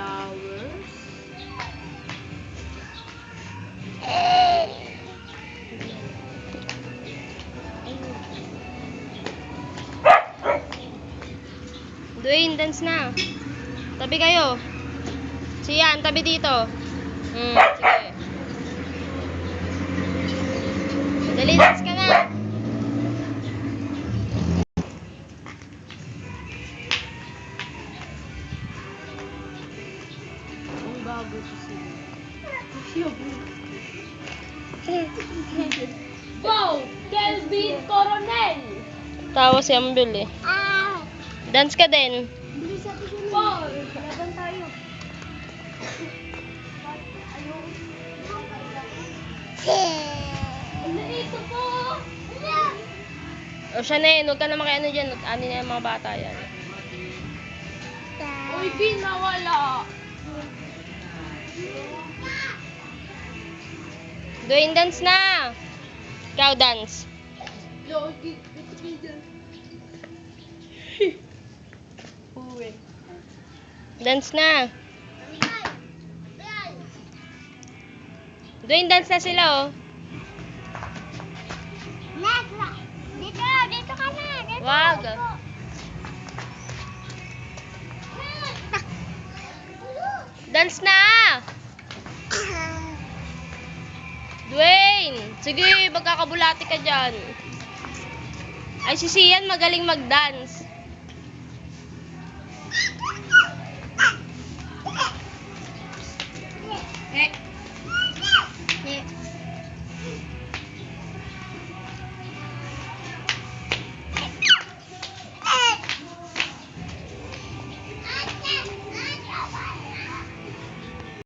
flowers. Dwayne, dance na. Tabi kayo. Siyan, tabi dito. Sige. Dali, dance ka na. Ang bago to sila. Go! Kelvin Coronel! Tawa si Ambil eh. Dance ka din. Paul! Laban tayo. Ano ito po? O siya na yun, huwag ka na makiano dyan. Ano na yung mga bata yan. Uy, Bin, nawala. Dwayne, dance na. Ikaw, dance. Yogi, ito kayo dyan. Uwi. Dance na. Dwayne, dance na sila oh. Dito ka na. Wag. Dance na. Dwayne, sige, magkakabulati ka dyan. Ay, si Sian magaling mag-dance. Eh,